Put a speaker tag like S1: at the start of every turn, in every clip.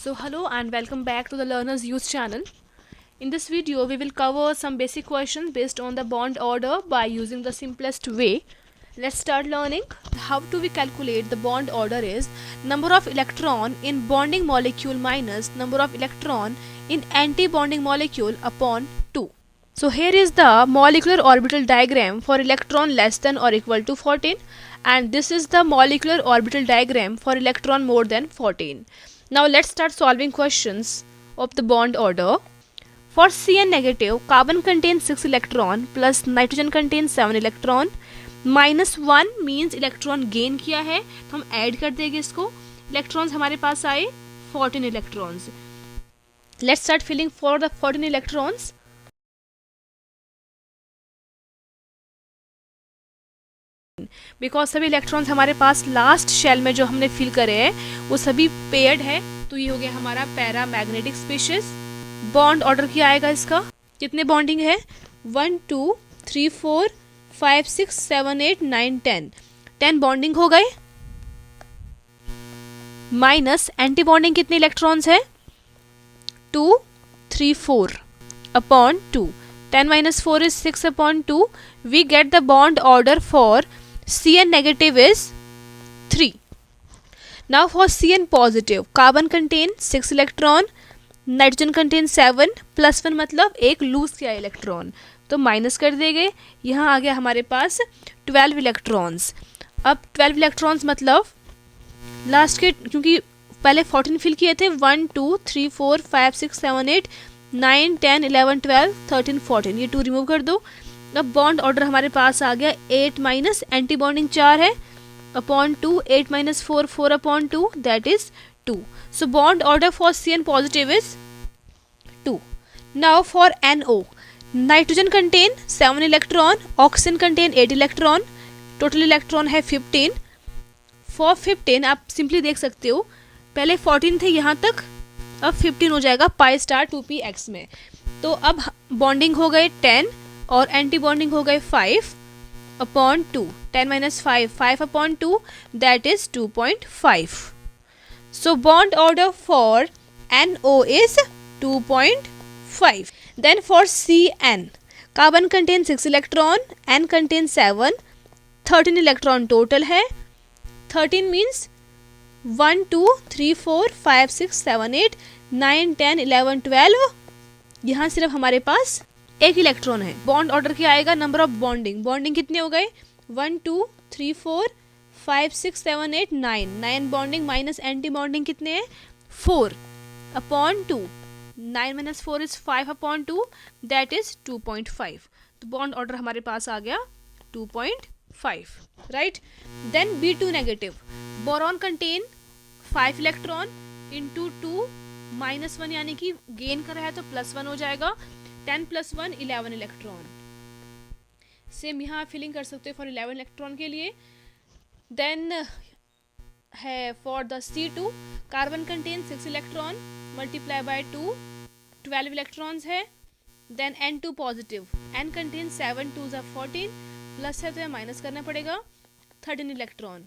S1: So hello and welcome back to the Learners Use channel. In this video we will cover some basic questions based on the bond order by using the simplest way. Let's start learning. How do we calculate the bond order is number of electron in bonding molecule minus number of electron in anti-bonding molecule upon 2. So here is the molecular orbital diagram for electron less than or equal to 14, and this is the molecular orbital diagram for electron more than 14. Now let's start solving questions of the bond order. For Cn negative, carbon contains 6 electron plus nitrogen contains 7 electron. -1 means electron gain किया है, तो हम add कर देंगे इसको. Electrons हमारे पास आए 14 electrons. Let's start filling for the 14 electrons. Because सभी इलेक्ट्रॉन्स हमारे पास लास्ट शेल में जो हमने फिल करे हैं वो सभी पेयर्ड है, तो ये हो गया हमारा para magnetic species. Bond order क्या आएगा इसका, कितने बॉन्डिंग है 1 2 3 4 5 6 7 8 9 10 बॉन्डिंग हो गए. माइनस एंटी बॉन्डिंग कितने इलेक्ट्रॉन्स है 2 3 4 upon 2. 10 minus 4 is 6 upon 2. We get the bond order for Cn negative is 3. Now for Cn positive, carbon contain 6 electron, nitrogen contain 7 plus 1 मतलब एक लूज किया इलेक्ट्रॉन, तो minus कर देंगे. यहाँ आ गया हमारे पास 12 इलेक्ट्रॉन्स. अब 12 इलेक्ट्रॉन्स मतलब लास्ट के, क्योंकि पहले 14 फिल किए थे 1 2 3 4 5 6 7 8 9 10 11 12 13 14, ये 2 रिमूव कर दो. अब बॉन्ड ऑर्डर हमारे पास आ गया 8 माइनस एंटी बॉन्डिंग 4 है upon 2. 8 minus 4 4 upon 2 that is 2. So bond order for Cn positive is 2. Now for NO, nitrogen contain 7 electron, oxygen contain 8 electron, total electron है 15. फॉर 15 आप सिंपली देख सकते हो, पहले 14 थे यहाँ तक, अब 15 हो जाएगा पाई स्टार 2px में. तो अब बॉन्डिंग हो गए 10 और एंटी बॉन्डिंग हो गए 5 upon 2. 10 minus 5 5 upon 2 that is 2.5. So bond order for NO is 2.5. Then for CN, carbon contain 6 electron, N contain 7, 13 electron total है. 13 मीन्स 1 2 3 4 5 6 7 8 9 10 11 12, यहाँ सिर्फ हमारे पास एक इलेक्ट्रॉन है. बॉन्ड ऑर्डर क्या आएगा, नंबर ऑफ बॉन्डिंग कितने हो गए 1 2 3 4 5 6 7 8 9 बॉन्डिंग माइनस एंटी बॉन्डिंग कितने हैं 4 upon 2. 9 minus 4 is 5 upon 2 that is 2.5. तो बॉन्ड ऑर्डर हमारे पास आ गया 2.5, right. Then B2 negative, boron contain 5 electron into 2 -1 यानी कि गेन कर रहा है तो +1 हो जाएगा. 10 + 1 11 इलेक्ट्रॉन. सेम यहाँ फिलिंग कर सकते हो फॉर 11 इलेक्ट्रॉन के लिए. देन है for the C2, carbon contain 6 electron multiply by 2 12 electrons है. Then N2 positive, N contain 7 2 = 14 plus है तो माइनस करना पड़ेगा 13 इलेक्ट्रॉन.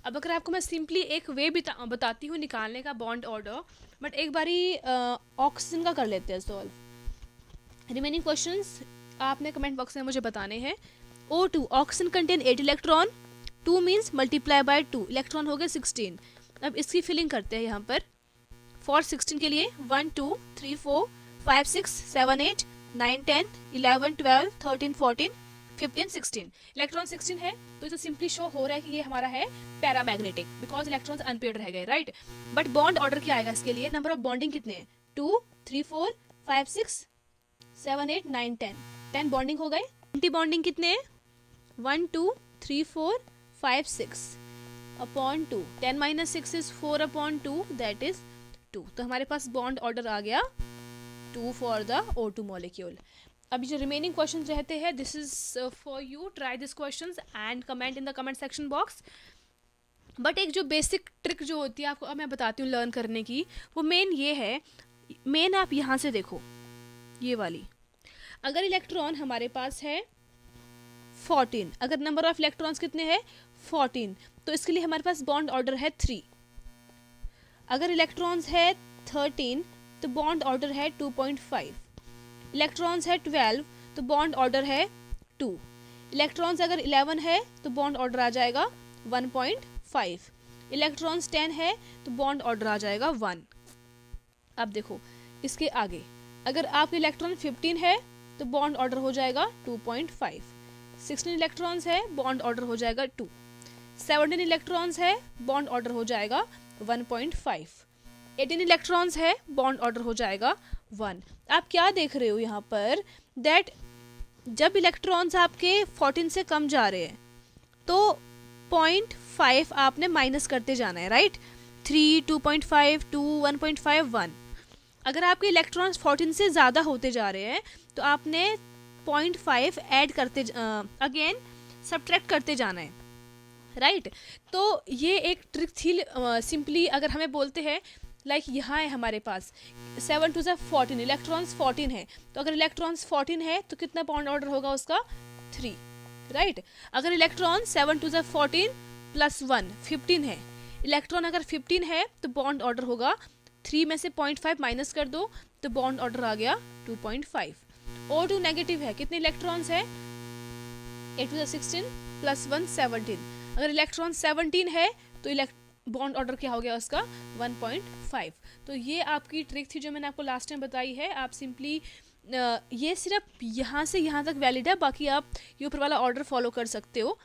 S1: अब अगर आपको मैं सिंपली एक वे बताती हूँ निकालने का बॉन्ड ऑर्डर, बट एक बारी ऑक्सीजन का कर लेते हैं सॉल्व. रिमेनिंग क्वेश्चंस आपने कमेंट बॉक्स में मुझे बताने हैं. O2, oxygen contain 8 electron, 2 means multiply by 2, electron हो गए 16. अब इसकी फिलिंग करते हैं यहाँ पर. फॉर 16 के लिए 1 2 3 4 5 6 7 8 9 10 11 12 13 14 15 16, इलेक्ट्रॉन 16 है तो इसे सिंपली शो हो रहा है कि ये हमारा है पैरामैग्नेटिक, बिकॉज इलेक्ट्रॉन्स अनपेयर्ड रह गए, राइट. बट बॉन्ड ऑर्डर क्या आएगा इसके लिए, नंबर ऑफ बॉन्डिंग कितने हैं 2 3 4 5 6 7 8 9 10 बॉन्डिंग हो गए. एंटी बॉन्डिंग कितने हैं 1 2 3 4 5 6 upon 2. 10 minus 6 is 4 upon 2 that is 2. तो हमारे पास बॉन्ड ऑर्डर आ गया 2 फॉर द O2 मॉलिक्यूल. अभी जो रिमेनिंग क्वेश्चन रहते हैं, this is for you, try this question and comment in the comment section box. But एक जो बेसिक ट्रिक जो होती है आपको अब मैं बताती हूँ लर्न करने की, वो मेन ये है. मेन आप यहाँ से देखो, ये वाली, अगर इलेक्ट्रॉन हमारे पास है 14, अगर नंबर ऑफ इलेक्ट्रॉन्स कितने हैं 14, तो इसके लिए हमारे पास बॉन्ड ऑर्डर है 3. अगर इलेक्ट्रॉन्स है 13 तो बॉन्ड ऑर्डर है 2.5। इलेक्ट्रॉन्स है 12 तो बॉन्ड ऑर्डर है 2। इलेक्ट्रॉन्स अगर 11 है तो बॉन्ड ऑर्डर आ जाएगा 1.5। इलेक्ट्रॉन्स 10 है तो बॉन्ड ऑर्डर आ जाएगा 1। अब देखो इसके आगे, अगर आपके इलेक्ट्रॉन 15 है तो बॉन्ड ऑर्डर हो जाएगा 2.5। 16 इलेक्ट्रॉन्स है, बॉन्ड ऑर्डर हो जाएगा 2। 17 इलेक्ट्रॉन्स है, बॉन्ड ऑर्डर हो जाएगा 1.5। 18 इलेक्ट्रॉन्स है, बॉन्ड ऑर्डर हो जाएगा 1। आप क्या देख रहे हो यहाँ पर, दैट जब इलेक्ट्रॉन्स आपके 14 से कम जा रहे हैं तो 0.5 आपने माइनस करते जाना है, राइट। 3, 2.5, 2, 1.5, 1। अगर आपके इलेक्ट्रॉन्स 14 से ज़्यादा होते जा रहे हैं तो आपने 0.5 ऐड करते अगेन सब्ट्रैक्ट करते जाना है, राइट। तो ये एक ट्रिक थी। सिंपली अगर हमें बोलते हैं लाइक यहाँ है हमारे पास 7 to 14, इलेक्ट्रॉन्स 14 है, तो अगर इलेक्ट्रॉन्स 14 है तो कितना बॉन्ड ऑर्डर होगा उसका 3, राइट। अगर इलेक्ट्रॉन 7 to 14 + 1 15 है, इलेक्ट्रॉन अगर 15 है तो बॉन्ड ऑर्डर होगा 3 में से 0.5 माइनस कर दो तो बॉन्ड ऑर्डर आ गया 2.5। O2 नेगेटिव है, कितने इलेक्ट्रॉन्स है 8 to 16 + 1 17। अगर इलेक्ट्रॉन 17 है तो बॉन्ड ऑर्डर क्या हो गया उसका 1.5। तो ये आपकी ट्रिक थी जो मैंने आपको लास्ट टाइम बताई है। आप सिंपली ये सिर्फ यहाँ से यहाँ तक वैलिड है, बाकी आप ये ऊपर वाला ऑर्डर फॉलो कर सकते हो।